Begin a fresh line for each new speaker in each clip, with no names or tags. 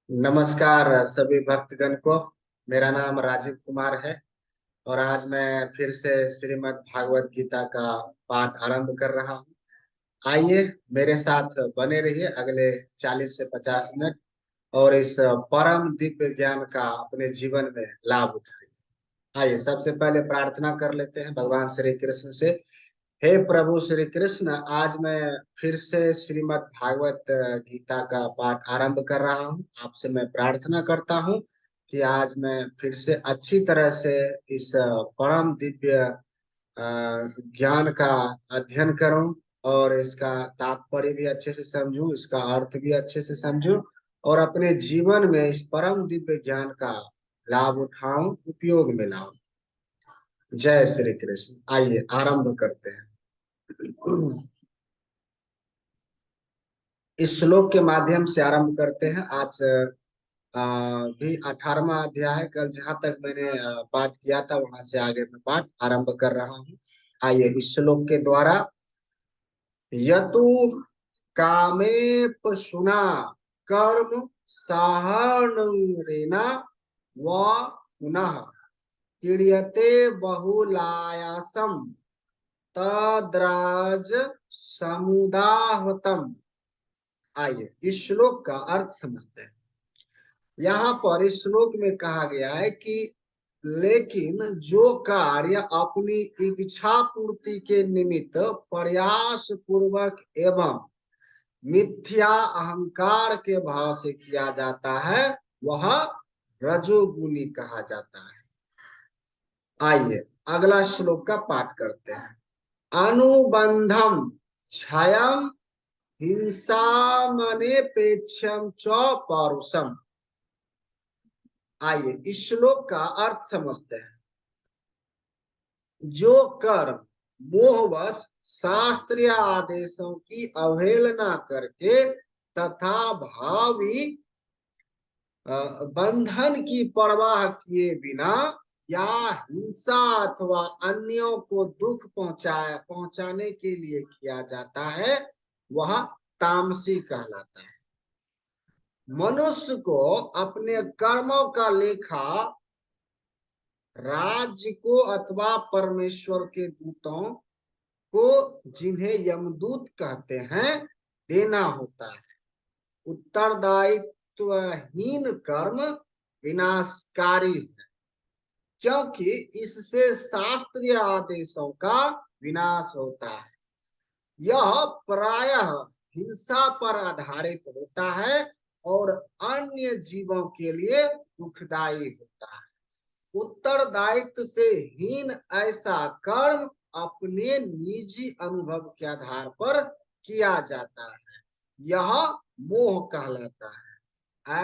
नमस्कार सभी भक्तगण को। मेरा नाम राजीव कुमार है और आज मैं फिर से श्रीमद् भागवत गीता का पाठ आरंभ कर रहा हूँ। आइए मेरे साथ बने रहिए अगले 40 से 50 मिनट और इस परम दिव्य ज्ञान का अपने जीवन में लाभ उठाइए। आइए सबसे पहले प्रार्थना कर लेते हैं भगवान श्री कृष्ण से। हे प्रभु श्री कृष्ण, आज मैं फिर से श्रीमद् भागवत गीता का पाठ आरंभ कर रहा हूँ। आपसे मैं प्रार्थना करता हूँ कि आज मैं फिर से अच्छी तरह से इस परम दिव्य ज्ञान का अध्ययन करूं और इसका तात्पर्य भी अच्छे से समझूं, इसका अर्थ भी अच्छे से समझूं और अपने जीवन में इस परम दिव्य ज्ञान का लाभ उठाऊं, उपयोग में लाऊं। जय श्री कृष्ण। आइए आरंभ करते हैं। इस श्लोक के माध्यम से आरंभ करते हैं। आज भी 18वां अध्याय है। कल जहां तक मैंने पाठ किया था वहां से आगे मैं पाठ आरंभ कर रहा हूँ। आइए इस श्लोक के द्वारा। यतु कामे पशुना कर्म साहणेन व पुनः क्रियते बहुलायासम तद्राज समुदाहतम। आइए इस श्लोक का अर्थ समझते हैं। यहाँ पर इस श्लोक में कहा गया है कि लेकिन जो कार्य अपनी इच्छा पूर्ति के निमित्त प्रयास पूर्वक एवं मिथ्या अहंकार के भाव से किया जाता है वह रजोगुनी कहा जाता है। आइए अगला श्लोक का पाठ करते हैं। अनुबंधम क्षयम हिंसा मनेपेक्षम च पौरुषम। आइए इस श्लोक का अर्थ समझते हैं। जो कर्म मोहवश शास्त्रीय आदेशों की अवहेलना करके तथा भावी बंधन की परवाह किए बिना या हिंसा अथवा अन्यों को दुख पहुंचाने के लिए किया जाता है वह तामसी कहलाता है। मनुष्य को अपने कर्मों का लेखा राज्य को अथवा परमेश्वर के दूतों को, जिन्हें यमदूत कहते हैं, देना होता है। उत्तरदायित्वहीन कर्म विनाशकारी है, क्योंकि इससे शास्त्रीय आदेशों का विनाश होता है। यह प्रायः हिंसा पर आधारित होता है और अन्य जीवों के लिए दुखदायी होता है। उत्तरदायित्व से हीन ऐसा कर्म अपने निजी अनुभव के आधार पर किया जाता है। यह मोह कहलाता है।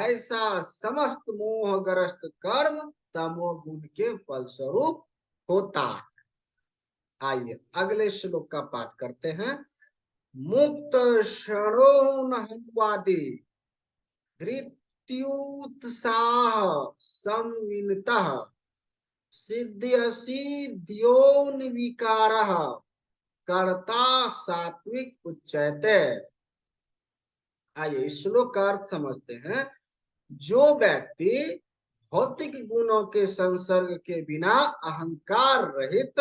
ऐसा समस्त मोहग्रस्त कर्म तमोगुण के फलस्वरूप होता है। आइए अगले श्लोक का पाठ करते हैं। मुक्त क्षणोन्नवादी धृत्युत्साह संविनतः सिद्ध्यसिद्ध्योन्विकारः कर्ता सात्विक उच्यते। आइए इस श्लोक का अर्थ समझते हैं। जो व्यक्ति भौतिक गुणों के संसर्ग के बिना अहंकार रहित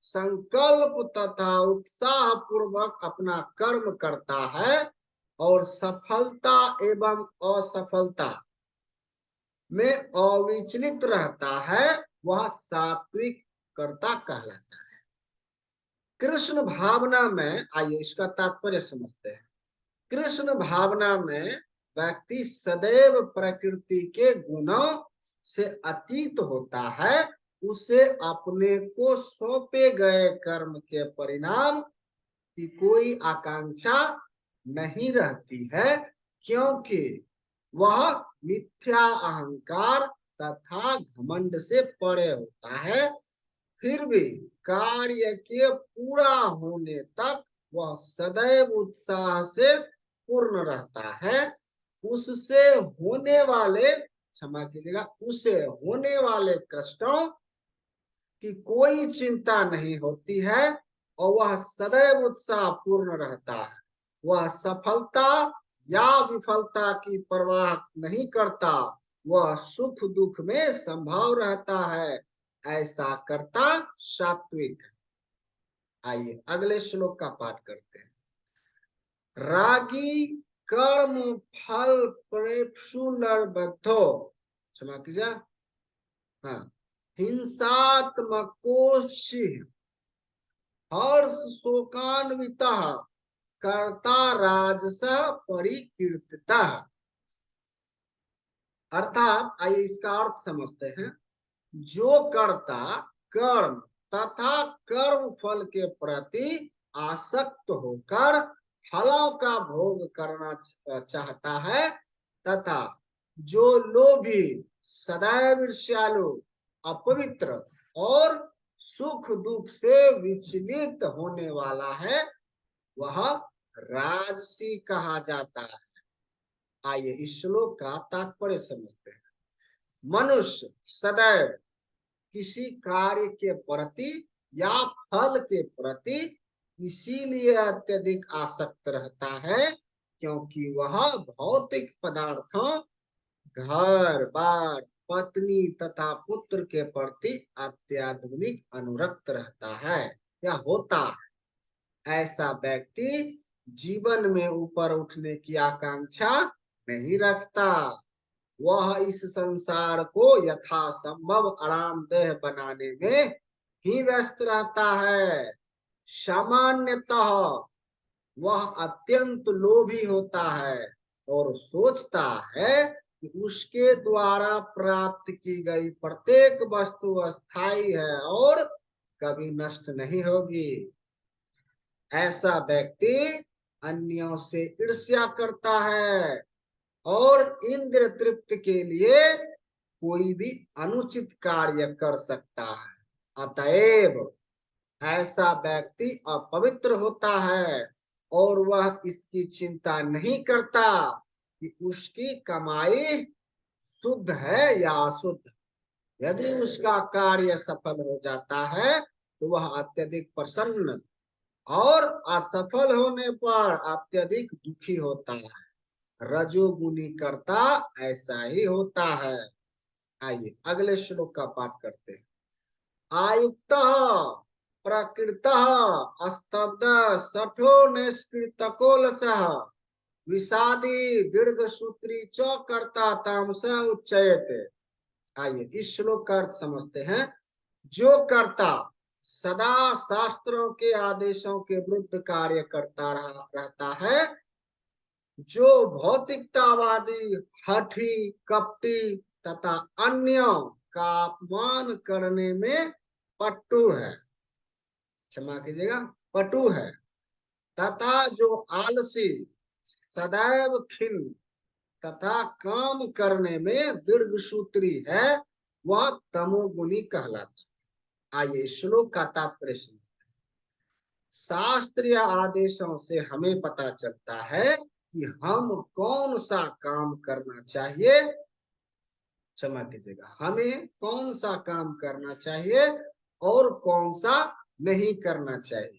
संकल्प तथा उत्साह पूर्वक अपना कर्म करता है और सफलता एवं असफलता में अविचलित रहता है वह सात्विक कर्ता कहलाता है। कृष्ण भावना में, आइए इसका तात्पर्य समझते हैं। कृष्ण भावना में व्यक्ति सदैव प्रकृति के गुणों से अतीत होता है। उसे अपने को सौंपे गए कर्म के परिणाम की कोई आकांक्षा नहीं रहती है, क्योंकि वह मिथ्या अहंकार तथा घमंड से परे होता है। फिर भी कार्य के पूरा होने तक वह सदैव उत्साह से पूर्ण रहता है। उससे होने वाले, क्षमा कीजिएगा, उसे होने वाले कष्टों की कोई चिंता नहीं होती है और वह सदैव उत्साह पूर्ण रहता है। वह सफलता या विफलता की परवाह नहीं करता, वह सुख दुख में संभव रहता है, ऐसा करता सात्विक। आइए अगले श्लोक का पाठ करते हैं। रागी कर्म फल प्रेप्सुलरबद्धो, क्षमा कीजिए, हाँ, हिंसात्मको हर्ष शोकान्विता कर्ता राजस परिकीर्तिता। अर्थात आइए इसका अर्थ समझते हैं। जो कर्ता कर्म तथा कर्म फल के प्रति आसक्त होकर फलों का भोग करना चाहता है, तथा जो लोभी सदैव ईर्ष्यालु अपवित्र और सुख दुख से विचलित होने वाला है, वह राजसी कहा जाता है। आइए इस श्लोक का तात्पर्य समझते हैं। मनुष्य सदैव किसी कार्य के प्रति या फल के प्रति इसीलिए अत्यधिक आसक्त रहता है क्योंकि वह भौतिक पदार्थों, घर बार, पत्नी तथा पुत्र के प्रति अत्याधुनिक अनुरक्त रहता है या होता है। ऐसा व्यक्ति जीवन में ऊपर उठने की आकांक्षा नहीं रखता। वह इस संसार को यथासंभव आरामदेह बनाने में ही व्यस्त रहता है। सामान्यतः वह अत्यंत लोभी होता है और सोचता है कि उसके द्वारा प्राप्त की गई प्रत्येक वस्तु अस्थायी है और कभी नष्ट नहीं होगी। ऐसा व्यक्ति अन्यों से ईर्ष्या करता है और इंद्र तृप्ति के लिए कोई भी अनुचित कार्य कर सकता है। अतएव ऐसा व्यक्ति अपवित्र होता है और वह इसकी चिंता नहीं करता कि उसकी कमाई शुद्ध है या अशुद्ध। यदि उसका कार्य सफल हो जाता है तो वह अत्यधिक प्रसन्न और असफल होने पर अत्यधिक दुखी होता है। रजोगुनी करता ऐसा ही होता है। आइए अगले श्लोक का पाठ करते हैं। आयुक्त प्रकृत स्तब्ध सठो निष्कृतकोलसः विषादी दीर्घ सूत्री च कर्ता तामस उच्चयते। आइए इस श्लोक का अर्थ समझते हैं। जो कर्ता सदा शास्त्रों के आदेशों के विरुद्ध कार्य करता रहता है, जो भौतिकतावादी, हठी, कपटी तथा अन्यों का अपमान करने में पट्टू है, क्षमा कीजिएगा, पटु है, तथा जो आलसी, सदैव खिन्न तथा काम करने में दीर्घसूत्री है, वह तमोगुणी कहलाता है। आइए श्लोक का तात्पर्य समझते हैं। शास्त्रीय आदेशों से हमें पता चलता है कि हम कौन सा काम करना चाहिए, क्षमा कीजिएगा, हमें कौन सा काम करना चाहिए और कौन सा नहीं करना चाहिए।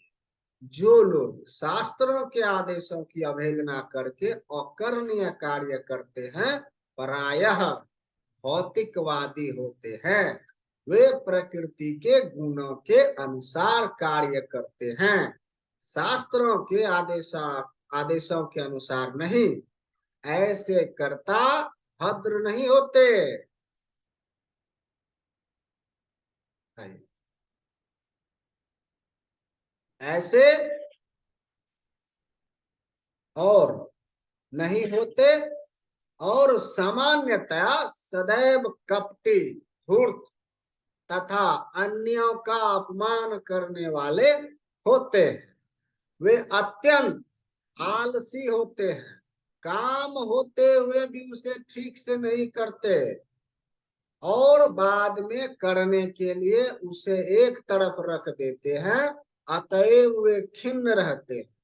जो लोग शास्त्रों के आदेशों की अवहेलना करके अकर्णीय कार्य करते हैं, प्रायः भौतिकवादी होते हैं। वे प्रकृति के गुणों के अनुसार कार्य करते हैं, शास्त्रों के आदेशों के अनुसार नहीं। ऐसे कर्ता भद्र नहीं होते। ऐसे और नहीं होते और सामान्यतया सदैव कपटी, धूर्त तथा अन्यों का अपमान करने वाले होते हैं। वे अत्यंत आलसी होते हैं, काम होते हुए भी उसे ठीक से नहीं करते और बाद में करने के लिए उसे एक तरफ रख देते हैं। अतएव वे खिन्न रहते हैं।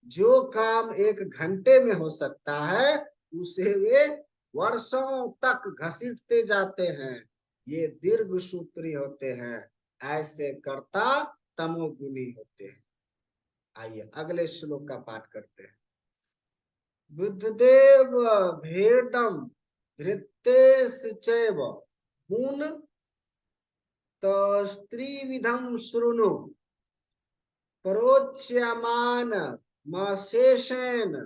जो काम 1 घंटे में हो सकता है, उसे वे वर्षों तक घसीटते जाते हैं। ये दीर्घ सूत्री होते हैं। ऐसे कर्ता तमोगुणी होते हैं। आइए अगले श्लोक का पाठ करते हैं। बुद्धदेव भेदम धृतेश चैव गुण त्रिविधम शृणु परोच्यमान मशेषेण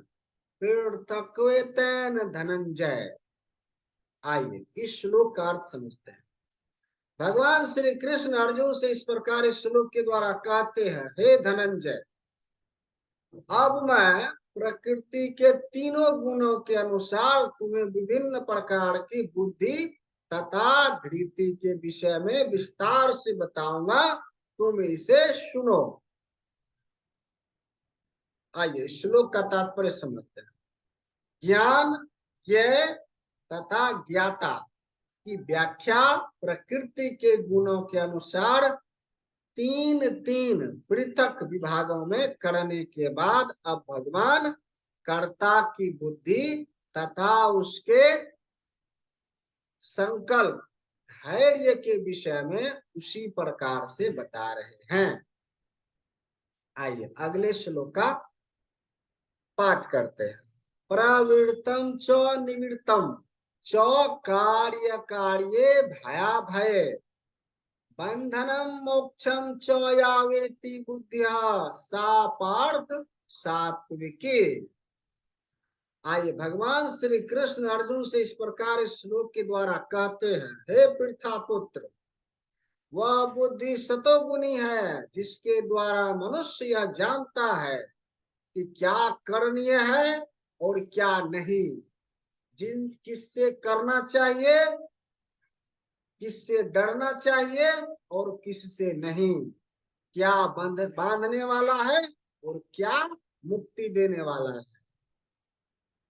पृथक्वेतेन धनंजय। आइए इस श्लोक का अर्थ समझते हैं। भगवान श्री कृष्ण अर्जुन से इस प्रकार इस श्लोक के द्वारा कहते हैं, हे धनंजय, अब मैं प्रकृति के तीनों गुणों के अनुसार तुम्हें विभिन्न प्रकार की बुद्धि तथा धृति के विषय में विस्तार से बताऊंगा, तुम इसे सुनो। आइए श्लोक का तात्पर्य समझते हैं। ज्ञान, ज्ञेय तथा ज्ञाता की व्याख्या प्रकृति के गुणों के अनुसार तीन तीन पृथक विभागों में करने के बाद अब भगवान कर्ता की बुद्धि तथा उसके संकल्प धैर्य के विषय में उसी प्रकार से बता रहे हैं। आइए अगले श्लोक का पाठ करते हैं। प्रवृत्तम च निवृत्तम च कार्य कार्ये भया भये बंधनम मोक्षम च या वेत्ति बुद्धिया सा पार्थ सात्विकी। आइए भगवान श्री कृष्ण अर्जुन से इस प्रकार इस श्लोक के द्वारा कहते हैं, हे पृथापुत्र, वह बुद्धि सतोगुणी है जिसके द्वारा मनुष्य यह जानता है कि क्या करणीय है और क्या नहीं, जिन किससे करना चाहिए, किससे डरना चाहिए और किससे नहीं, क्या बांधने वाला है और क्या मुक्ति देने वाला है।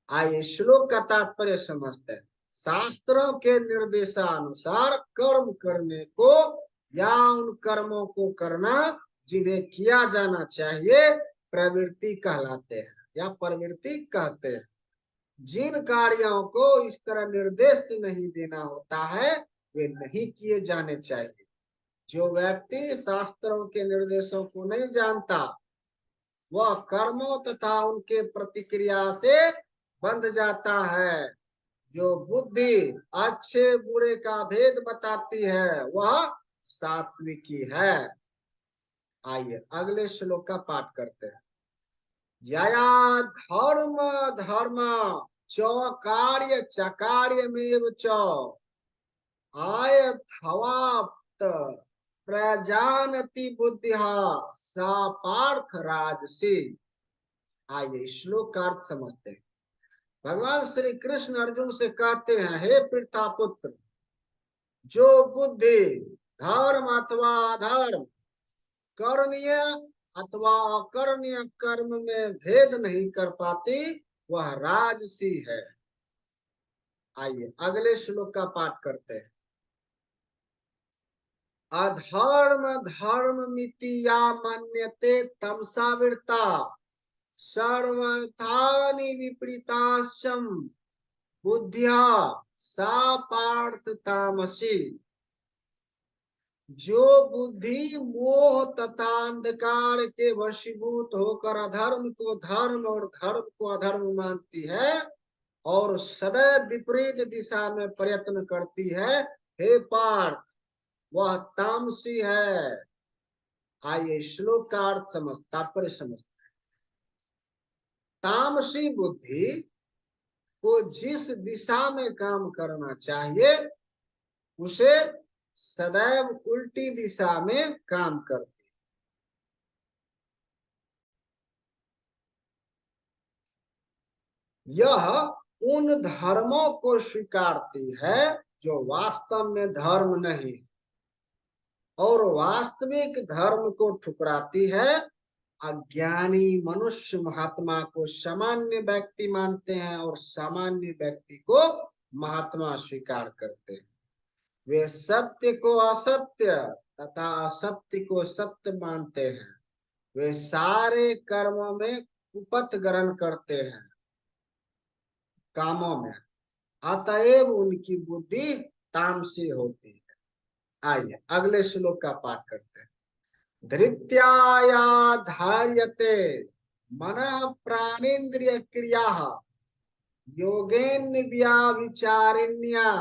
आइए श्लोक का तात्पर्य समझते हैं। शास्त्रों के निर्देशानुसार कर्म करने को या उन कर्मों को करना जिन्हें किया जाना चाहिए प्रवृत्ति कहलाते हैं या प्रवृत्ति कहते हैं। जिन कार्यों को इस तरह निर्देश नहीं देना होता है वे नहीं किए जाने चाहिए। जो व्यक्ति शास्त्रों के निर्देशों को नहीं जानता वह कर्मों तथा उनके प्रतिक्रिया से बंध जाता है। जो बुद्धि अच्छे बुरे का भेद बताती है वह सात्विकी है। आइए अगले श्लोक का पाठ करते हैं। यया धर्म धर्म च कार्य चकार्यमेव च आयथवाप्त प्रजानति बुद्धिहा सा पार्थ राजसी। आइए श्लोक का अर्थ समझते हैं। भगवान श्री कृष्ण अर्जुन से कहते हैं, हे पृथापुत्र, जो बुद्धि धर्म अथवा अधर्म, करणीय अथवा अकरणीय कर्म में भेद नहीं कर पाती वह राजसी है। आइए अगले श्लोक का पाठ करते हैं। अधर्म धर्म मिति या मन्यते तमसावृता सर्वथानि विपरीताश्चम बुद्धिया सा पार्थ तामसी। जो बुद्धि मोह तथा अंधकार के वशीभूत होकर अधर्म को धर्म और धर्म को अधर्म मानती है और सदैव विपरीत दिशा में प्रयत्न करती है, हे पार्थ वह तामसी है। आइए श्लोक का अर्थ तात्पर्य समझते हैं। तामसी बुद्धि को जिस दिशा में काम करना चाहिए उसे सदैव उल्टी दिशा में काम करती। यह उन धर्मों को स्वीकारती है जो वास्तव में धर्म नहीं और वास्तविक धर्म को ठुकराती है। अज्ञानी मनुष्य महात्मा को सामान्य व्यक्ति मानते हैं और सामान्य व्यक्ति को महात्मा स्वीकार करते हैं। वे सत्य को असत्य तथा असत्य को सत्य मानते हैं। वे सारे कर्मों में कुपथ ग्रहण करते हैं, कामों में, अतएव उनकी बुद्धि तामसी होती है। आइए अगले श्लोक का पाठ करते हैं। धृत्याया धार्यते मनः प्राणेन्द्रिय क्रिया योगेन व्याविचारिण्या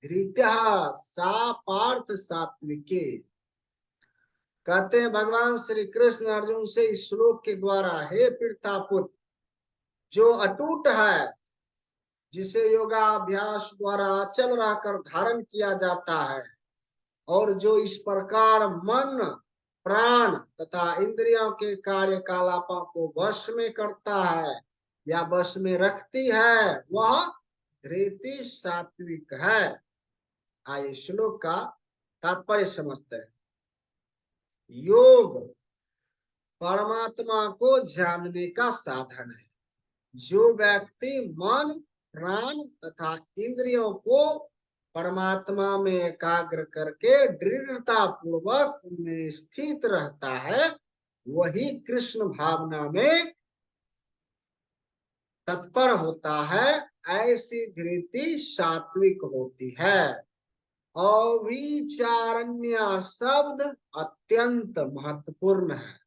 धृत्या सा पार्थ सात्विके। कहते हैं भगवान श्री कृष्ण अर्जुन से इस श्लोक के द्वारा, हे पृथापुत्र, जो अटूट है, जिसे योगाभ्यास द्वारा अचल रहकर धारण किया जाता है, और जो इस प्रकार मन, प्राण तथा इंद्रियों के कार्यकलापों को वश में करता है या वश में रखती है, वह धृति सात्विक है। आइए श्लोक का तात्पर्य समझते हैं। योग परमात्मा को जानने का साधन है। जो व्यक्ति मन, प्राण तथा इंद्रियों को परमात्मा में एकाग्र करके दृढ़ता पूर्वक उनमें स्थित रहता है, वही कृष्ण भावना में तत्पर होता है। ऐसी धृति सात्विक होती है। अविचारण्य शब्द अत्यंत महत्वपूर्ण है,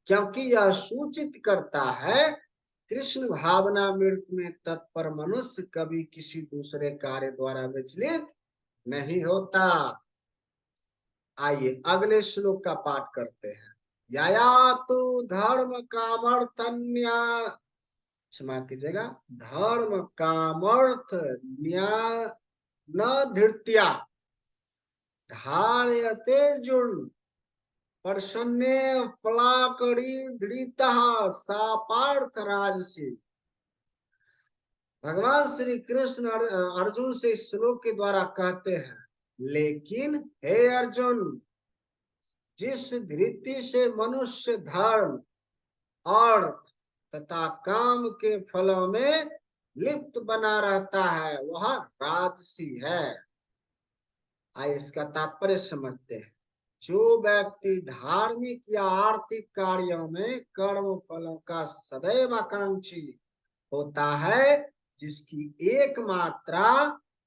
क्योंकि यह सूचित करता है कृष्ण भावना मृत्यु में तत्पर मनुष्य कभी किसी दूसरे कार्य द्वारा विचलित नहीं होता। आइए अगले श्लोक का पाठ करते हैं। या तो धर्म कामर्थन्या, क्षमा कीजिएगा, धर्म कामर्थ न्याय न धृत्या धारयते अर्जुन प्रसन्ने फलाकड़ी धृतः सा पार्थ राजसी। भगवान श्री कृष्ण अर्जुन से इस श्लोक के द्वारा कहते हैं, लेकिन हे अर्जुन, जिस धृति से मनुष्य धर्म, अर्थ तथा काम के फलों में लिप्त बना रहता है, वह राजसी है। आइए इसका तात्पर्य समझते हैं। जो व्यक्ति धार्मिक या आर्थिक कार्यों में कर्म फलों का सदैव आकांक्षी होता है, जिसकी एकमात्र,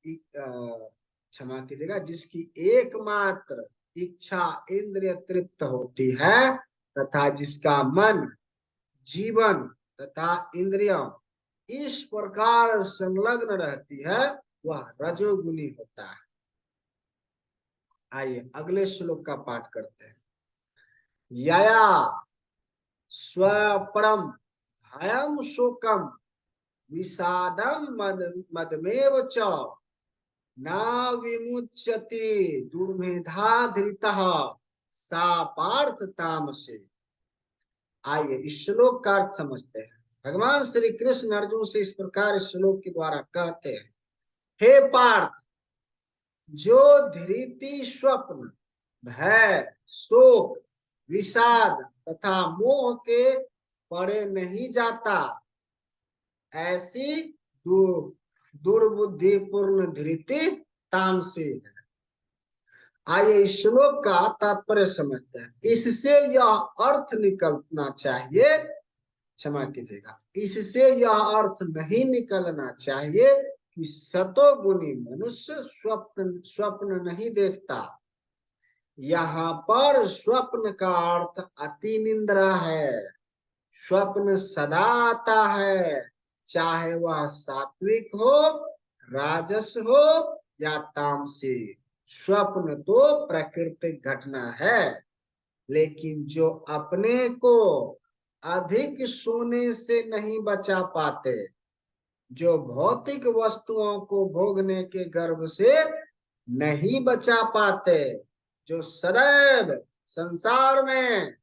क्षमा कीजिएगा, जिसकी एकमात्र इच्छा इंद्रिय तृप्त होती है तथा जिसका मन, जीवन तथा इंद्रियों इस प्रकार संलग्न रहती है, वह रजोगुनी होता है। आइए अगले श्लोक का पाठ करते हैं। यया स्वपरम भयम शोकम विषादम मदमेव च न विमुच्यते दुर्मेधा धृतः सा पार्थ तामसे। आइए इस श्लोक का अर्थ समझते हैं। भगवान श्री कृष्ण अर्जुन से इस प्रकार इस श्लोक के द्वारा कहते हैं, हे पार्थ, जो धृति, स्वप्न, भय, शोक, विषाद तथा मोह के परे नहीं जाता, ऐसी दुर्बुद्धिपूर्ण धृति तामसी है। आइए इस श्लोक का तात्पर्य समझते हैं। इससे यह अर्थ निकलना चाहिए, क्षमा कीजिएगा, इससे यह अर्थ नहीं निकलना चाहिए कि सतोगुणी मनुष्य स्वप्न नहीं देखता। यहाँ पर स्वप्न का अर्थ अति निंद्रा है। स्वप्न सदा आता है, चाहे वह सात्विक हो, राजस हो या तामसी। स्वप्न तो प्राकृतिक घटना है, लेकिन जो अपने को अधिक सोने से नहीं बचा पाते, जो भौतिक वस्तुओं को भोगने के गर्भ से नहीं बचा पाते, जो सदैव संसार में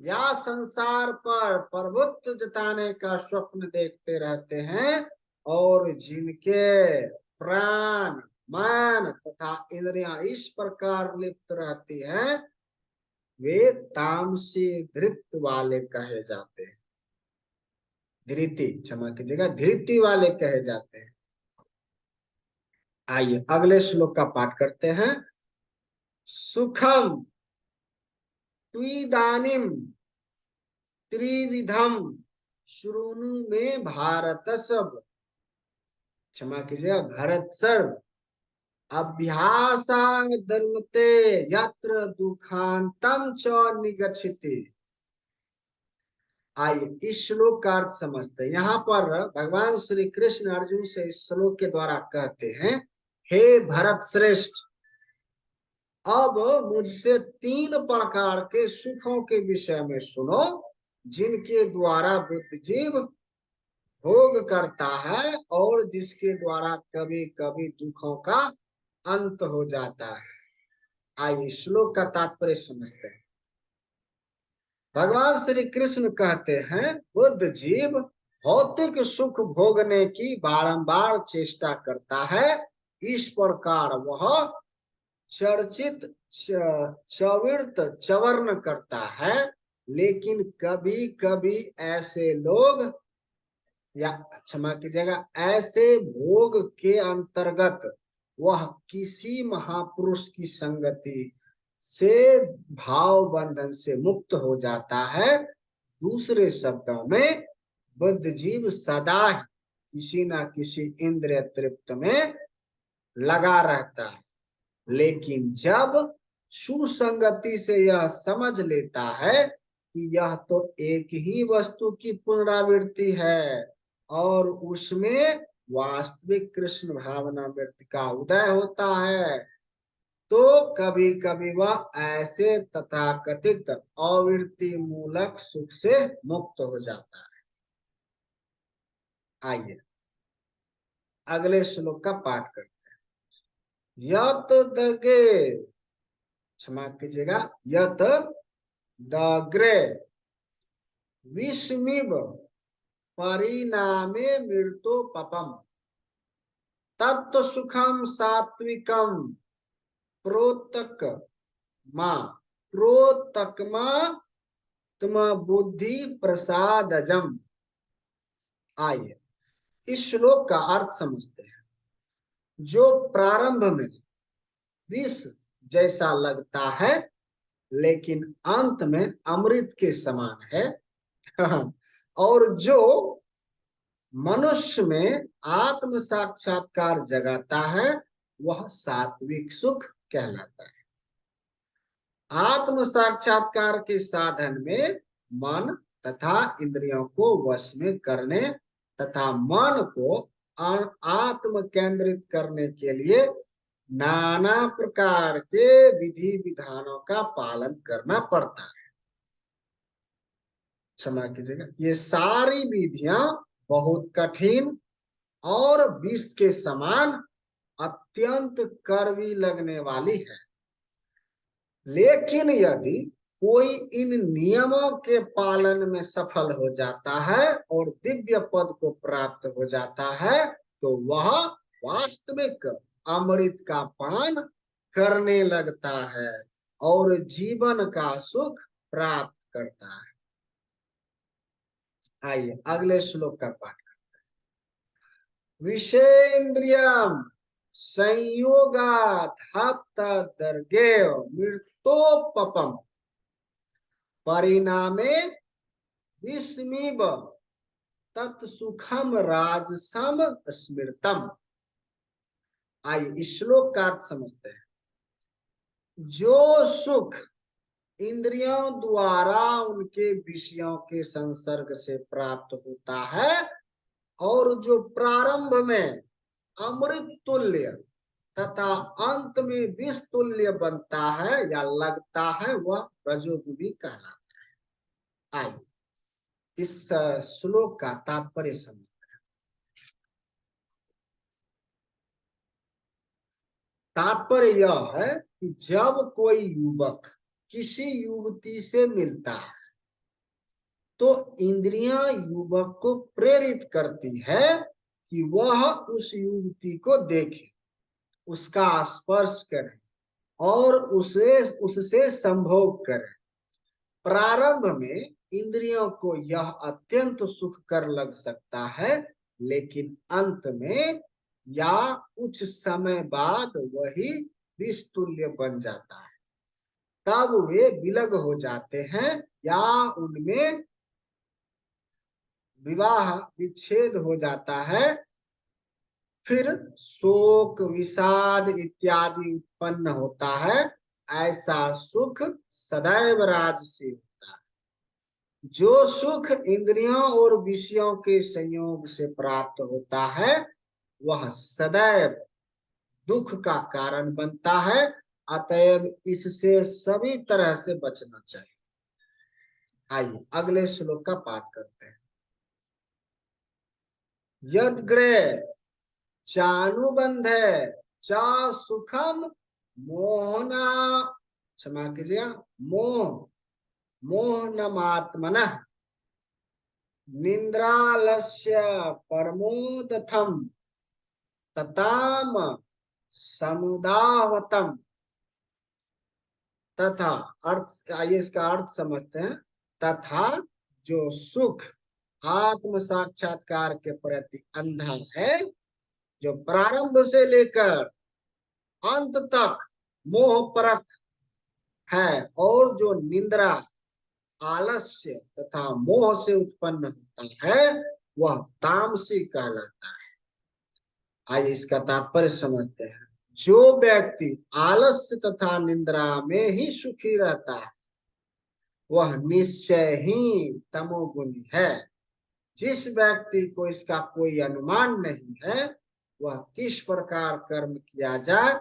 या संसार पर प्रभुत्व जताने का स्वप्न देखते रहते हैं, और जिनके प्राण, मन तथा इंद्रियां इस प्रकार लिप्त रहती हैं, वे तामसी धृत वाले कहे जाते हैं। धृति, क्षमा कीजिएगा, धृति वाले कहे जाते हैं। आइए अगले श्लोक का पाठ करते हैं। सुखम त्विदानीम त्रिविधम श्रुणु में भारत सब, क्षमा कीजिएगा, भरत सर्व अभ्यासांग धर्मते यत्र दुखांतम च निगच्छति। आइए इस श्लोक का अर्थ समझते हैं। यहाँ पर भगवान श्री कृष्ण अर्जुन से इस श्लोक के द्वारा कहते हैं, हे भरत श्रेष्ठ, अब मुझसे 3 प्रकार के सुखों के विषय में सुनो, जिनके द्वारा बुद्धिजीव भोग करता है और जिसके द्वारा कभी कभी दुखों का अंत हो जाता है। आइए श्लोक का तात्पर्य समझते हैं। भगवान श्री कृष्ण कहते हैं, बुद्ध जीव भौतिक सुख भोगने की बारंबार चेष्टा करता है। इस प्रकार वह चर्चित चविर्त चवर्ण करता है, लेकिन कभी कभी ऐसे लोग, या क्षमा कीजिएगा, ऐसे भोग के अंतर्गत वह किसी महापुरुष की संगति से भाव बंधन से मुक्त हो जाता है। दूसरे शब्दों में बुद्ध जीव सदा ही किसी न किसी इंद्रिय तृप्त में लगा रहता है, लेकिन जब सुसंगति से यह समझ लेता है कि यह तो एक ही वस्तु की पुनरावृत्ति है और उसमें वास्तविक कृष्ण भावना वृत्ति का उदय होता है, तो कभी कभी वह ऐसे तथाकथित अवृत्ति मूलक सुख से मुक्त हो जाता है। आइए अगले श्लोक का पाठ करते हैं। यत दगे, क्षमा कीजिएगा, यत दग्रे विस्मिव परिणामे मृत्युपपम तत्व सुखम सात्विकम प्रोतक मा प्रोतकमा तम बुद्धि प्रसादजम। आइए इस श्लोक का अर्थ समझते हैं। जो प्रारंभ में विष जैसा लगता है, लेकिन अंत में अमृत के समान है और जो मनुष्य में आत्म साक्षात्कार जगाता है, वह सात्विक सुख कहलाता है। आत्म साक्षात्कार के साधन में मन तथा इंद्रियों को वश में करने तथा मन को आत्म केंद्रित करने के लिए नाना प्रकार के विधि विधानों का पालन करना पड़ता है। क्षमा कीजिएगा, ये सारी विधियां बहुत कठिन और विष के समान अत्यंत कड़वी लगने वाली है, लेकिन यदि कोई इन नियमों के पालन में सफल हो जाता है और दिव्य पद को प्राप्त हो जाता है, तो वह वास्तविक अमृत का पान करने लगता है और जीवन का सुख प्राप्त करता है। आइए अगले श्लोक का पाठ करते हैं। विषेन्द्रियम संयोगात् हतदर्गेव मृत्योपपम परिणामे विस्मिव तत्सुखम राजसम स्मृतम। आइए इस श्लोक का अर्थ समझते हैं। जो सुख इंद्रियों द्वारा उनके विषयों के संसर्ग से प्राप्त होता है और जो प्रारंभ में अमृत तुल्य तथा अंत में विष तुल्य बनता है या लगता है, वह रजोगुणी कहलाता है। आइए इस श्लोक का तात्पर्य समझते हैं। तात्पर्य यह है कि जब कोई युवक किसी युवती से मिलता है, तो इंद्रियां युवक को प्रेरित करती है कि वह उस युवती को देखे, उसका स्पर्श करे और उससे संभोग करे। प्रारंभ में इंद्रियों को यह अत्यंत सुखकर लग सकता है, लेकिन अंत में या कुछ समय बाद वही विष तुल्य बन जाता है। तब वे विलग हो जाते हैं या उनमें विवाह विच्छेद हो जाता है। फिर शोक विषाद इत्यादि उत्पन्न होता है। ऐसा सुख सदैव राजसी होता है। जो सुख इंद्रियों और विषयों के संयोग से प्राप्त होता है वह सदैव दुख का कारण बनता है, अतएव इससे सभी तरह से बचना चाहिए। आइए अगले श्लोक का पाठ करते हैं। यद्ग्रे चानुबंध च सुखम मोहना, क्षमा कीजिए, मोह मोहनमात्मनः निन्द्रालस्य परमोदथम तताम समुदाहतम। तथा अर्थ, आइए इसका अर्थ समझते हैं। तथा जो सुख आत्म साक्षात्कार के प्रति अंधा है, जो प्रारंभ से लेकर अंत तक मोह परक है, और जो निंद्रा आलस्य तथा मोह से उत्पन्न होता है वह तामसी कहलाता है। आइए इसका तात्पर्य समझते हैं। जो व्यक्ति आलस्य तथा निंद्रा में ही सुखी रहता है वह निश्चय ही तमोगुणी है। जिस व्यक्ति को इसका कोई अनुमान नहीं है वह किस प्रकार कर्म किया जाए,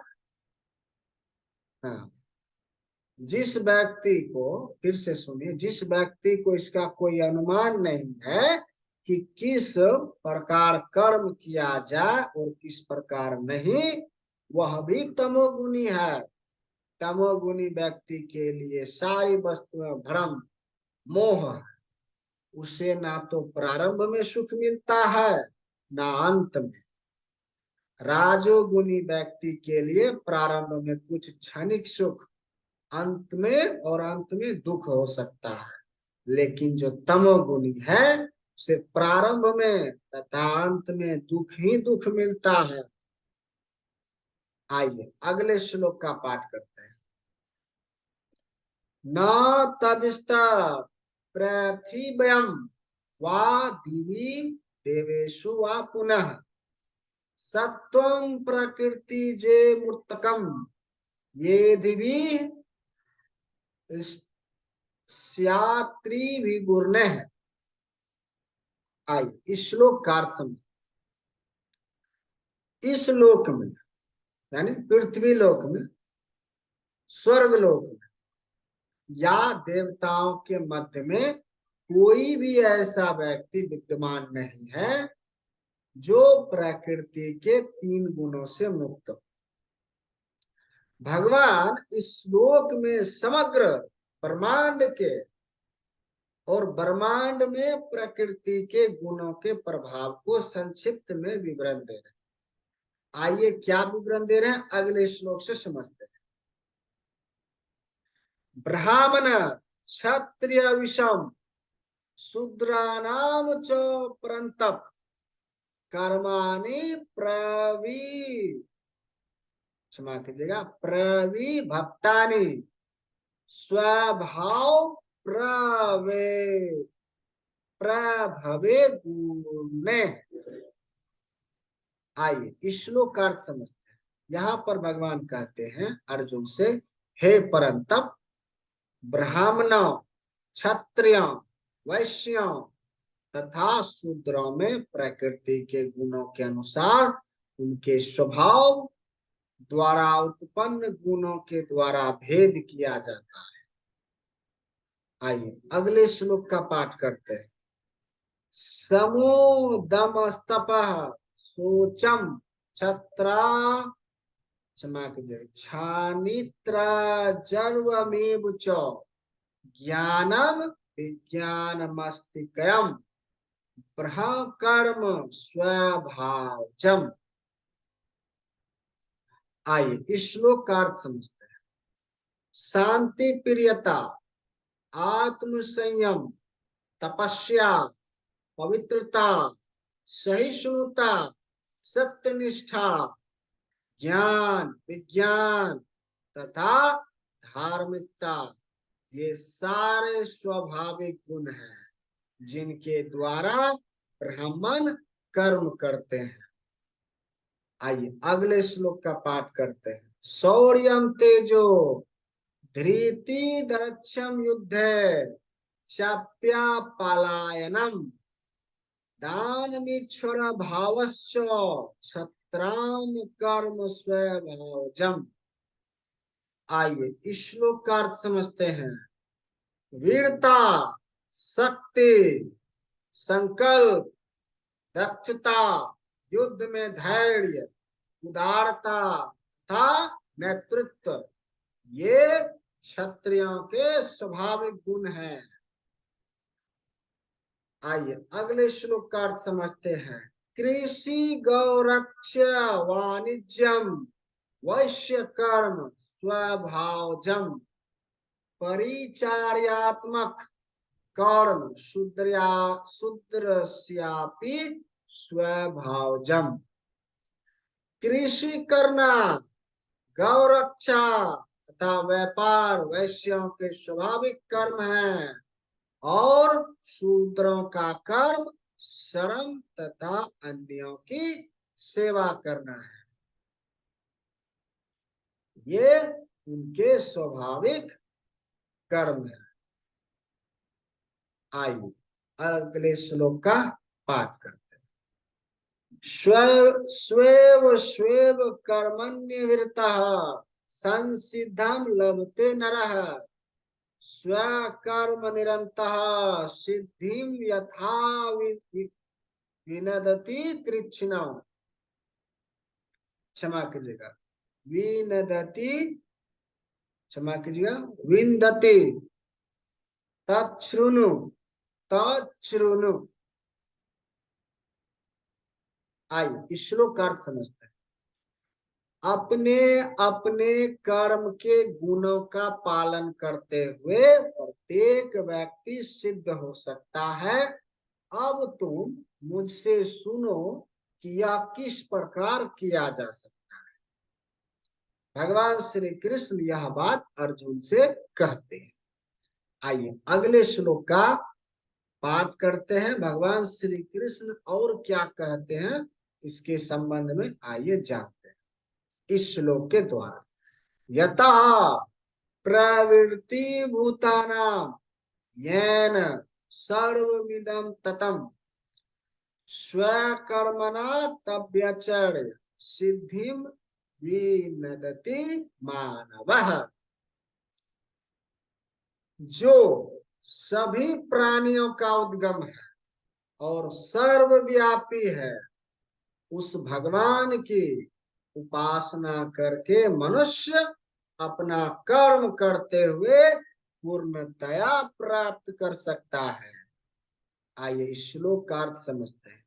हाँ, जिस व्यक्ति को, फिर से सुनिए, जिस व्यक्ति को इसका कोई अनुमान नहीं है कि किस प्रकार कर्म किया जाए और किस प्रकार नहीं, वह भी तमोगुणी है। तमोगुणी व्यक्ति के लिए सारी वस्तुएं भ्रम मोह है। उसे ना तो प्रारंभ में सुख मिलता है ना अंत में। राजोगुणी व्यक्ति के लिए प्रारंभ में कुछ क्षणिक सुख, अंत में और अंत में दुख हो सकता है, लेकिन जो तमोगुणी है उसे प्रारंभ में तथा अंत में दुख ही दुख मिलता है। आइए अगले श्लोक का पाठ करते हैं। न तदिस्त पृथिव्याम वा दिवि देवेषु वा पुनः सत्वं प्रकृति जे मूर्तकम ये दिवि स्यात्री भी गुरने है। आइए इस श्लोक का अर्थ समझ। इस लोक में यानी पृथ्वी लोक में, स्वर्ग लोक में या देवताओं के मध्य में कोई भी ऐसा व्यक्ति विद्यमान नहीं है जो प्रकृति के 3 गुणों से मुक्त हो। भगवान इस श्लोक में समग्र ब्रह्मांड के और ब्रह्मांड में प्रकृति के गुणों के प्रभाव को संक्षिप्त में विवरण दे रहे हैं। आइए क्या विवरण दे रहे हैं अगले श्लोक से समझते हैं। ब्राह्मण क्षत्रिय विषम शूद्रानाम च परंतप कर्माणि क्षमा कीजिएगा, प्रविभक्तानि स्वभाव प्रभवे गुणे। आइए इस श्लोक का अर्थ समझते हैं। यहाँ पर भगवान कहते हैं अर्जुन से, हे परंतप, ब्राह्मणों, क्षत्रियों, वैश्यों तथा शूद्रों में प्रकृति के गुणों के अनुसार उनके स्वभाव द्वारा उत्पन्न गुणों के द्वारा भेद किया जाता है। आइए अगले श्लोक का पाठ करते हैं। समोदमस्तपः शोचम छत्रा, क्षमा कीजिए, क्षानित्रजर्वमेव च ज्ञानम विज्ञानमस्तिकयम ब्रह्मकर्म स्वभावजम। आइए इस श्लोक का अर्थ समझते हैं। शांति प्रियता, आत्म संयम, तपस्या, पवित्रता, सहिष्णुता, सत्यनिष्ठा, ज्ञान, विज्ञान तथा धार्मिकता, ये सारे स्वाभाविक गुण हैं जिनके द्वारा ब्राह्मण कर्म करते हैं। आइए अगले श्लोक का पाठ करते हैं। शौर्यम तेजो धृति दक्षम युद्धे चाप्या पलायनम दानमीश्वर भावश्च छत्राम कर्म स्वभावजम। आइए इस श्लोक का अर्थ समझते हैं। वीरता, शक्ति, संकल्प, दक्षता, युद्ध में धैर्य, उदारता तथा नेतृत्व, ये क्षत्रियों के स्वाभाविक गुण हैं। आइए अगले श्लोक का अर्थ समझते हैं। कृषि गौरक्ष वाणिज्यम वैश्य कर्म स्वभावजम परिचार्यात्मक कर्म शूद्रस्यापि स्वभावजम। कृषि करना, गौरक्षा तथा व्यापार वैश्यों के स्वाभाविक कर्म है और शूद्रों का कर्म श्रम तथा अन्यों की सेवा करना है। ये उनके स्वाभाविक कर्म है। आइए अगले श्लोक का पाठ करते हैं। स्वेव स्वेव कर्मण्यविरतः संसिद्धं लभते नरः स्वकर्म निरन्तः सिद्धिं यथा विनदति कृच्छ्नः। क्षमा कीजिएगा, विनदति, क्षमा कीजिएगा, विन्दति तच्छृणु तच्छृणु। आइए इस श्लोक का अर्थ समझते हैं। अपने अपने कर्म के गुणों का पालन करते हुए प्रत्येक व्यक्ति सिद्ध हो सकता है। अब तुम मुझसे सुनो कि यह किस प्रकार किया जा सकता है। भगवान श्री कृष्ण यह बात अर्जुन से कहते हैं। आइए अगले श्लोक का पाठ करते हैं। भगवान श्री कृष्ण और क्या कहते हैं इसके संबंध में आइए जानते हैं इस श्लोक के द्वारा। यथा प्रवृत्ति भूतानां येन सर्वमिदं ततं स्वकर्मणा तव्यचर्य सिद्धिं विनदति मानवः। जो सभी प्राणियों का उद्गम है और सर्वव्यापी है, उस भगवान की उपासना करके मनुष्य अपना कर्म करते हुए पूर्णतया प्राप्त कर सकता है। आइए इस श्लोक का अर्थ समझते हैं।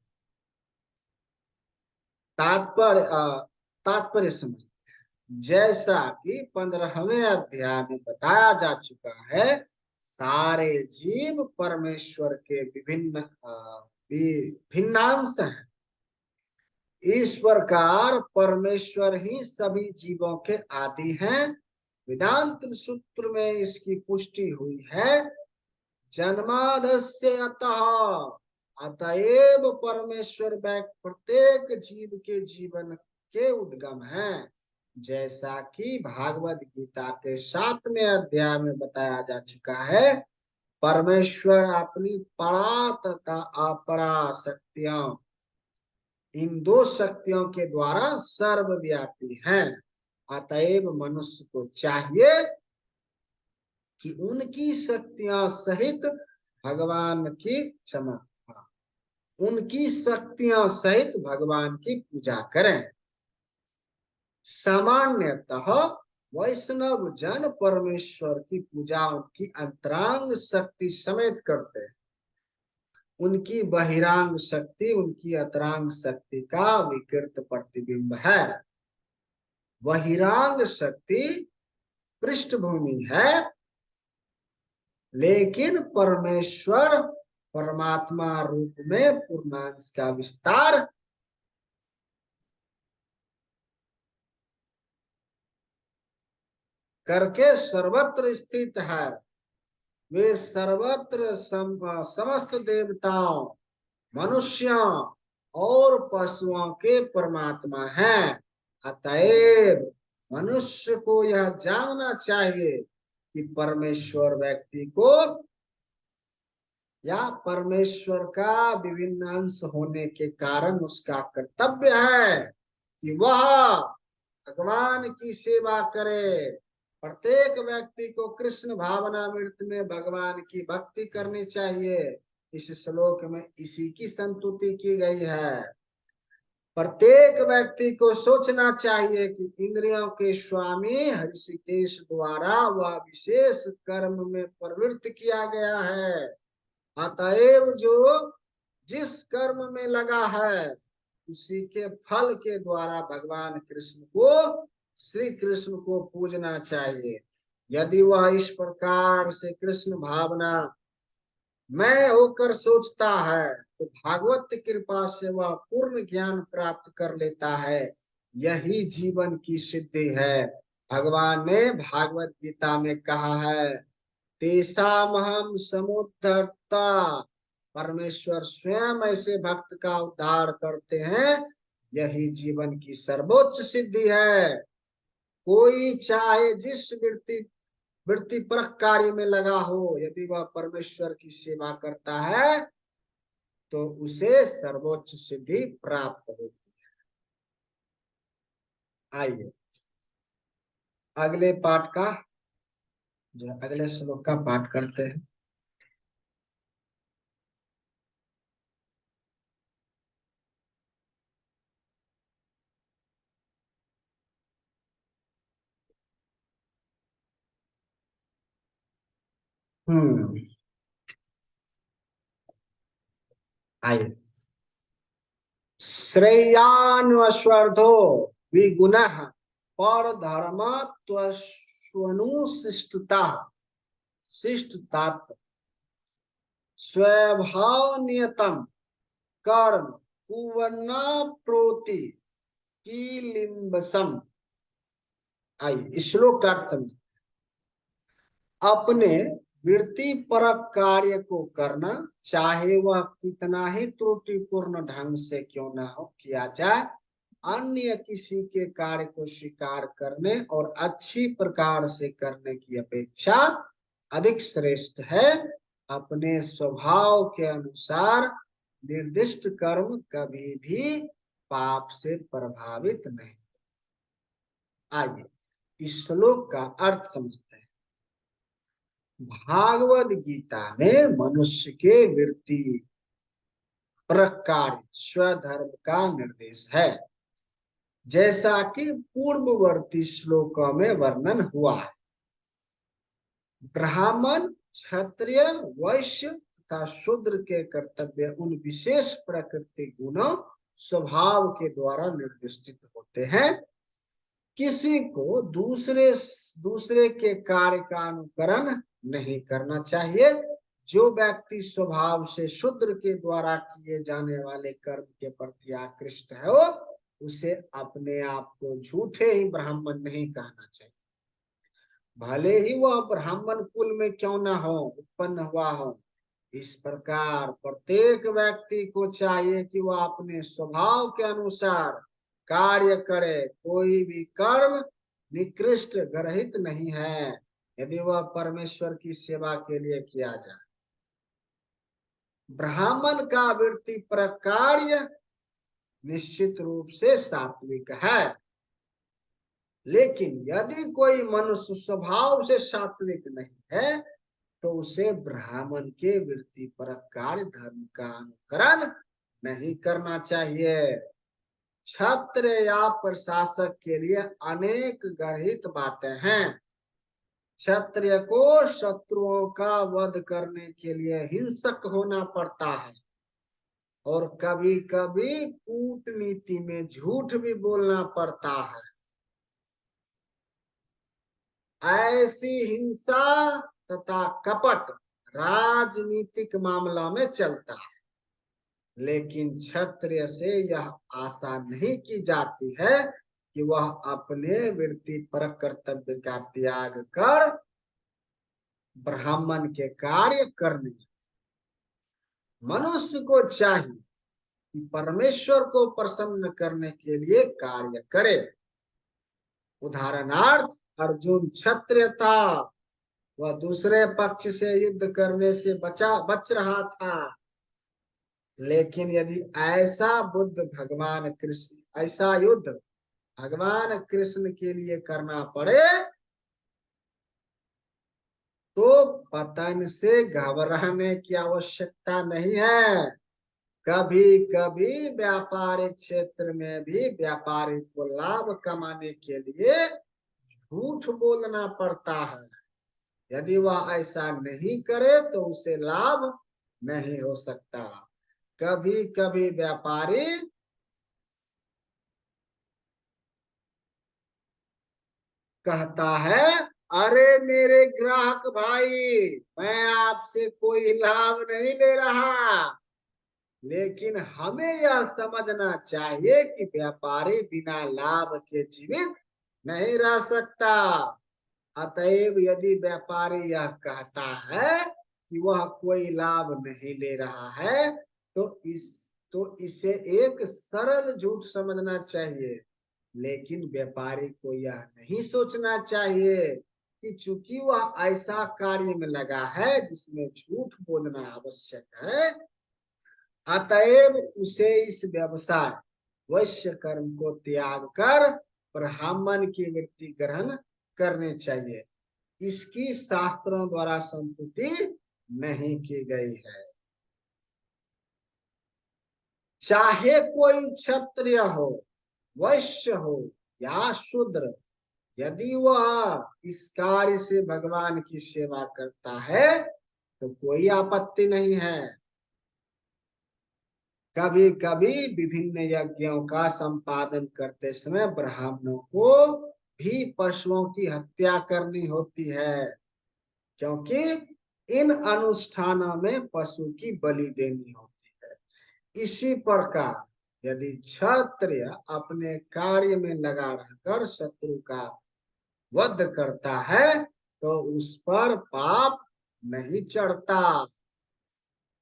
तात्पर्य समझते हैं। जैसा कि 15वें अध्याय में बताया जा चुका है, सारे जीव परमेश्वर के विभिन्न भिन्नांश हैं। इस प्रकार परमेश्वर ही सभी जीवों के आदि हैं। वेदांत सूत्र में इसकी पुष्टि हुई है। जन्मादस्य अतः, अतएव परमेश्वर प्रत्येक जीव के जीवन के उद्गम है। जैसा कि भागवत गीता के 7वें अध्याय में बताया जा चुका है, परमेश्वर अपनी परा तथा अपरा शक्तियों, इन दो शक्तियों के द्वारा सर्वव्यापी हैं। अतएव मनुष्य को चाहिए कि उनकी शक्तियां सहित भगवान की उनकी शक्तियां सहित भगवान की पूजा करें। सामान्यतः वैष्णव जन परमेश्वर की पूजा उनकी अंतरांग शक्ति समेत करते हैं। उनकी बहिरांग शक्ति उनकी अंतरांग शक्ति का विकृत प्रतिबिंब है। बहिरांग शक्ति पृष्ठभूमि है, लेकिन परमेश्वर परमात्मा रूप में पूर्णांश का विस्तार करके सर्वत्र स्थित है। वे सर्वत्र समस्त देवताओं, मनुष्यों और पशुओं के परमात्मा हैं। अतएव मनुष्य को यह जानना चाहिए कि परमेश्वर व्यक्ति को या परमेश्वर का विभिन्न अंश होने के कारण उसका कर्तव्य है कि वह भगवान की सेवा करे। प्रत्येक व्यक्ति को कृष्ण भावनामृत में भगवान की भक्ति करनी चाहिए। इस श्लोक में इसी की संतुति की गई है। प्रत्येक व्यक्ति को सोचना चाहिए कि इंद्रियों के स्वामी ऋषिकेश द्वारा वह विशेष कर्म में प्रवृत्त किया गया है। अतएव जो जिस कर्म में लगा है उसी के फल के द्वारा भगवान कृष्ण को, श्री कृष्ण को पूजना चाहिए। यदि वह इस प्रकार से कृष्ण भावना मैं होकर सोचता है तो भागवत की कृपा से वह पूर्ण ज्ञान प्राप्त कर लेता है। यही जीवन की सिद्धि है। भगवान ने भागवत गीता में कहा है, तेषामहं समुद्धर्ता, परमेश्वर स्वयं ऐसे भक्त का उद्धार करते हैं। यही जीवन की सर्वोच्च सिद्धि है। कोई चाहे जिस वृत्ति परक कार्य में लगा हो, यदि वह परमेश्वर की सेवा करता है तो उसे सर्वोच्च सिद्धि प्राप्त होती है। आइए अगले पाठ का, जो अगले श्लोक का पाठ करते हैं। आइए, श्रेयान्वस्वर्धो विगुणः पर धर्म त्वनुशिष्टता शिष्टतात स्वभाव नियतम कर्म कुवन्ना प्रोति की लिम्बसम। आइए श्लोक का अर्थ समझ। अपने वृत्ति परक कार्य को करना, चाहे वह कितना ही त्रुटिपूर्ण ढंग से क्यों न हो किया जाए, अन्य किसी के कार्य को स्वीकार करने और अच्छी प्रकार से करने की अपेक्षा अधिक श्रेष्ठ है। अपने स्वभाव के अनुसार निर्दिष्ट कर्म कभी भी पाप से प्रभावित नहीं। आइए इस श्लोक का अर्थ समझते हैं। भागवत गीता में मनुष्य के वृत्ति प्रकार स्वधर्म का निर्देश है, जैसा कि पूर्ववर्ती श्लोकों में वर्णन हुआ है। ब्राह्मण, क्षत्रिय, वैश्य तथा शूद्र के कर्तव्य उन विशेष प्रकृति गुणों स्वभाव के द्वारा निर्दिष्टित होते हैं। किसी को दूसरे के कार्य का अनुकरण नहीं करना चाहिए। जो व्यक्ति स्वभाव से शूद्र के द्वारा किए जाने वाले कर्म के प्रति आकृष्ट है उसे अपने आप को झूठे ही ब्राह्मण नहीं कहना चाहिए, भले ही वह ब्राह्मण कुल में क्यों न हो उत्पन्न हुआ हो। इस प्रकार प्रत्येक व्यक्ति को चाहिए कि वह अपने स्वभाव के अनुसार कार्य करे। कोई भी कर्म निकृष्ट गर्हित नहीं है यदि वह परमेश्वर की सेवा के लिए किया जाए। ब्राह्मण का वृत्ति परक कार्य निश्चित रूप से सात्विक है, लेकिन यदि कोई मनुष्य स्वभाव से सात्विक नहीं है तो उसे ब्राह्मण के वृत्ति परक कार्य धर्म का अनुकरण नहीं करना चाहिए। छत्र या प्रशासक के लिए अनेक गर्हित बातें हैं। क्षत्रिय को शत्रुओं का वध करने के लिए हिंसक होना पड़ता है और कभी कभी कूटनीति में झूठ भी बोलना पड़ता है। ऐसी हिंसा तथा कपट राजनीतिक मामला में चलता है, लेकिन क्षत्रिय से यह आशा नहीं की जाती है कि वह अपने वृत्ति पर कर्तव्य का त्याग कर ब्राह्मण के कार्य करने। मनुष्य को चाहिए कि परमेश्वर को प्रसन्न करने के लिए कार्य करे। उदाहरणार्थ अर्जुन क्षत्रिय था वह दूसरे पक्ष से युद्ध करने से बच रहा था। लेकिन यदि ऐसा युद्ध भगवान कृष्ण के लिए करना पड़े तो पतन से घबराने की आवश्यकता नहीं है। कभी कभी व्यापारिक क्षेत्र में भी व्यापारी को लाभ कमाने के लिए झूठ बोलना पड़ता है। यदि वह ऐसा नहीं करे तो उसे लाभ नहीं हो सकता। कभी कभी व्यापारी कहता है, अरे मेरे ग्राहक भाई, मैं आपसे कोई लाभ नहीं ले रहा। लेकिन हमें यह समझना चाहिए कि व्यापारी बिना लाभ के जीवित नहीं रह सकता। अतएव यदि व्यापारी यह कहता है कि वह कोई लाभ नहीं ले रहा है तो इसे एक सरल झूठ समझना चाहिए। लेकिन व्यापारी को यह नहीं सोचना चाहिए कि चूंकि वह ऐसा कार्य में लगा है जिसमें झूठ बोलना आवश्यक है, अतएव उसे इस व्यवसाय वैश्य कर्म को त्याग कर ब्राह्मण की वृत्ति ग्रहण करनी चाहिए। इसकी शास्त्रों द्वारा संतुति नहीं की गई है। चाहे कोई क्षत्रिय हो, वैश्य हो या शूद्र, यदि वह इस कार्य से भगवान की सेवा करता है तो कोई आपत्ति नहीं है। कभी कभी विभिन्न यज्ञों का संपादन करते समय ब्राह्मणों को भी पशुओं की हत्या करनी होती है, क्योंकि इन अनुष्ठानों में पशु की बलि देनी होती है। इसी प्रकार यदि क्षत्रिय अपने कार्य में लगा रहकर शत्रु का वध करता है तो उस पर पाप नहीं चढ़ता।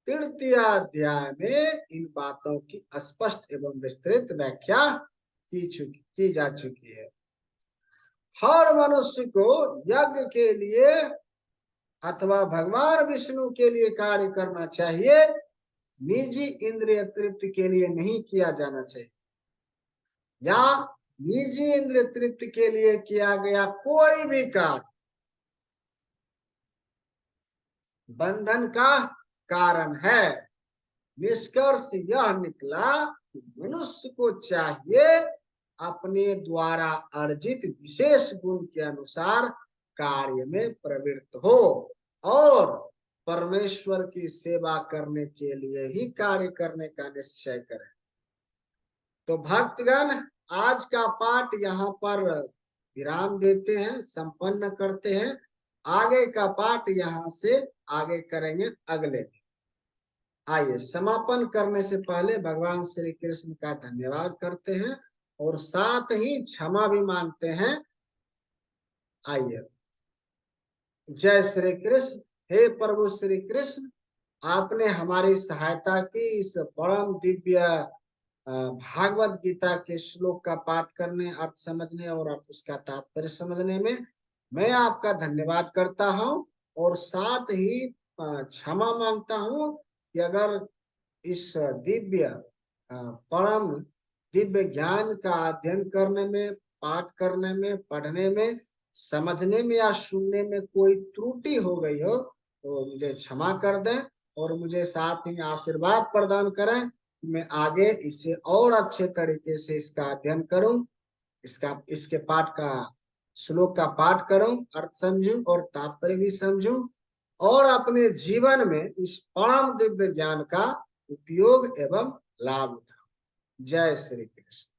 तृतीय अध्याय में इन बातों की स्पष्ट एवं विस्तृत व्याख्या की जा चुकी है। हर मनुष्य को यज्ञ के लिए अथवा भगवान विष्णु के लिए कार्य करना चाहिए, निजी इंद्रिय तृप्ति के लिए नहीं किया जाना चाहिए। या निजी इंद्रिय तृप्ति के लिए किया गया कोई भी कार्य बंधन का कारण है। निष्कर्ष यह निकला कि मनुष्य को चाहिए अपने द्वारा अर्जित विशेष गुण के अनुसार कार्य में प्रवृत्त हो और परमेश्वर की सेवा करने के लिए ही कार्य करने का निश्चय करें। तो भक्तगण, आज का पाठ यहाँ पर विराम देते हैं, संपन्न करते हैं। आगे का पाठ यहाँ से आगे करेंगे अगले दिन। आइए समापन करने से पहले भगवान श्री कृष्ण का धन्यवाद करते हैं और साथ ही क्षमा भी मांगते हैं। आइए, जय श्री कृष्ण। हे प्रभु श्री कृष्ण, आपने हमारी सहायता की इस परम दिव्य भागवत गीता के श्लोक का पाठ करने, अर्थ समझने और उसका तात्पर्य समझने में। मैं आपका धन्यवाद करता हूँ और साथ ही क्षमा मांगता हूँ कि अगर इस दिव्य परम दिव्य ज्ञान का अध्ययन करने में, पाठ करने में, पढ़ने में, समझने में या सुनने में कोई त्रुटि हो गई हो तो मुझे क्षमा कर दें और मुझे साथ ही आशीर्वाद प्रदान करें। मैं आगे इसे और अच्छे तरीके से इसका अध्ययन करूं, इसके पाठ का श्लोक का पाठ करूं, अर्थ समझूं और तात्पर्य भी समझूं और अपने जीवन में इस परम दिव्य ज्ञान का उपयोग एवं लाभ उठाऊं। जय श्री कृष्ण।